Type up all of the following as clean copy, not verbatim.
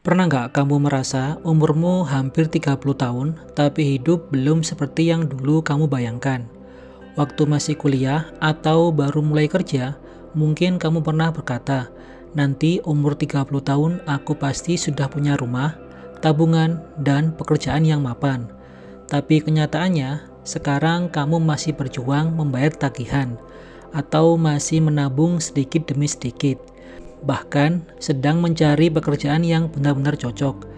Pernah nggak kamu merasa umurmu hampir 30 tahun, tapi hidup belum seperti yang dulu kamu bayangkan? Waktu masih kuliah atau baru mulai kerja, mungkin kamu pernah berkata, nanti umur 30 tahun aku pasti sudah punya rumah, tabungan, dan pekerjaan yang mapan. Tapi kenyataannya, sekarang kamu masih berjuang membayar tagihan, atau masih menabung sedikit demi sedikit, bahkan sedang mencari pekerjaan yang benar-benar cocok.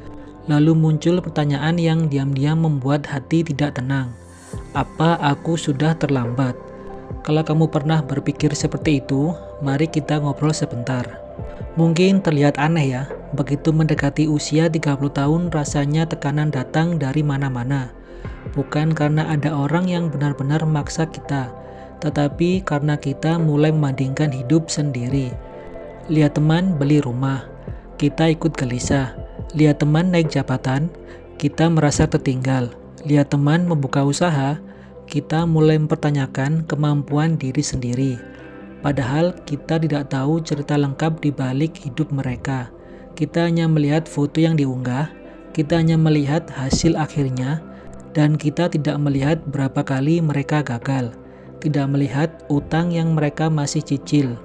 Lalu muncul pertanyaan yang diam-diam membuat hati tidak tenang. Apa aku sudah terlambat? Kalau kamu pernah berpikir seperti itu, mari kita ngobrol sebentar. Mungkin terlihat aneh ya, begitu mendekati usia 30 tahun rasanya tekanan datang dari mana-mana. Bukan karena ada orang yang benar-benar maksa kita, tetapi karena kita mulai membandingkan hidup sendiri. Lihat teman beli rumah, kita ikut gelisah. Lihat teman naik jabatan, kita merasa tertinggal. Lihat teman membuka usaha, kita mulai mempertanyakan kemampuan diri sendiri. Padahal kita tidak tahu cerita lengkap di balik hidup mereka. Kita hanya melihat foto yang diunggah, kita hanya melihat hasil akhirnya, dan kita tidak melihat berapa kali mereka gagal. Tidak melihat utang yang mereka masih cicil.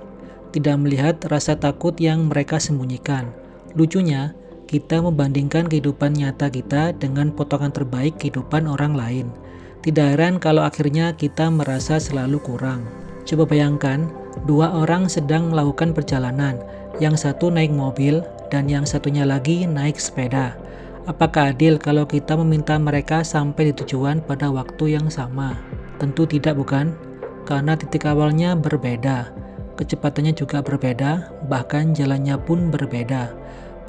Tidak melihat rasa takut yang mereka sembunyikan. Lucunya, kita membandingkan kehidupan nyata kita dengan potongan terbaik kehidupan orang lain. Tidak heran kalau akhirnya kita merasa selalu kurang. Coba bayangkan, dua orang sedang melakukan perjalanan. Yang satu naik mobil dan yang satunya lagi naik sepeda. Apakah adil kalau kita meminta mereka sampai di tujuan pada waktu yang sama? Tentu tidak, bukan? Karena titik awalnya berbeda. Kecepatannya juga berbeda, bahkan jalannya pun berbeda.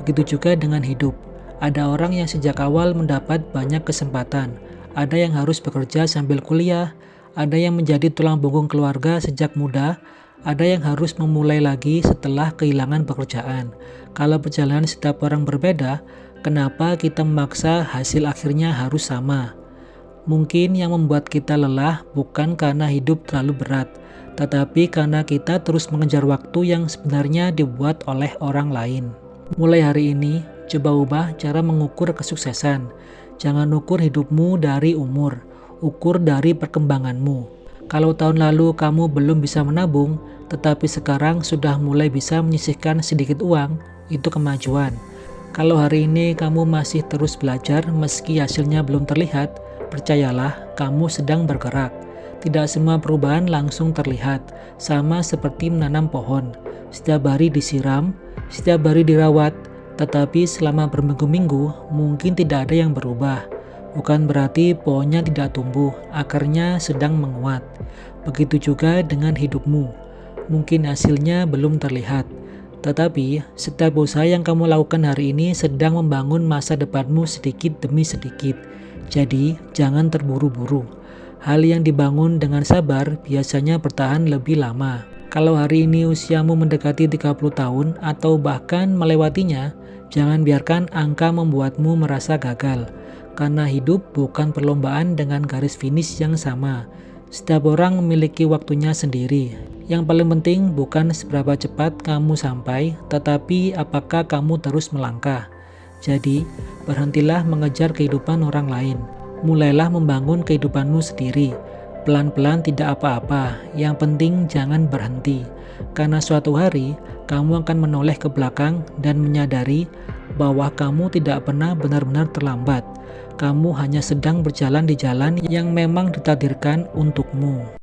Begitu juga dengan hidup. Ada orang yang sejak awal mendapat banyak kesempatan. Ada yang harus bekerja sambil kuliah. Ada yang menjadi tulang punggung keluarga sejak muda. Ada yang harus memulai lagi setelah kehilangan pekerjaan. Kalau perjalanan setiap orang berbeda, kenapa kita memaksa hasil akhirnya harus sama? Mungkin yang membuat kita lelah bukan karena hidup terlalu berat, tetapi karena kita terus mengejar waktu yang sebenarnya dibuat oleh orang lain. Mulai hari ini, coba ubah cara mengukur kesuksesan. Jangan ukur hidupmu dari umur, ukur dari perkembanganmu. Kalau tahun lalu kamu belum bisa menabung, tetapi sekarang sudah mulai bisa menyisihkan sedikit uang, itu kemajuan. Kalau hari ini kamu masih terus belajar meski hasilnya belum terlihat, percayalah kamu sedang bergerak. Tidak semua perubahan langsung terlihat, sama seperti menanam pohon. Setiap hari disiram, setiap hari dirawat, tetapi selama berminggu-minggu mungkin tidak ada yang berubah. Bukan berarti pohonnya tidak tumbuh, akarnya sedang menguat. Begitu juga dengan hidupmu. Mungkin hasilnya belum terlihat, tetapi setiap usaha yang kamu lakukan hari ini sedang membangun masa depanmu sedikit demi sedikit. Jadi, jangan terburu-buru. Hal yang dibangun dengan sabar biasanya bertahan lebih lama. Kalau hari ini usiamu mendekati 30 tahun atau bahkan melewatinya, jangan biarkan angka membuatmu merasa gagal. Karena hidup bukan perlombaan dengan garis finish yang sama. Setiap orang memiliki waktunya sendiri. Yang paling penting bukan seberapa cepat kamu sampai, tetapi apakah kamu terus melangkah. Jadi, berhentilah mengejar kehidupan orang lain. Mulailah membangun kehidupanmu sendiri. Pelan-pelan tidak apa-apa, yang penting jangan berhenti. Karena suatu hari, kamu akan menoleh ke belakang dan menyadari bahwa kamu tidak pernah benar-benar terlambat. Kamu hanya sedang berjalan di jalan yang memang ditakdirkan untukmu.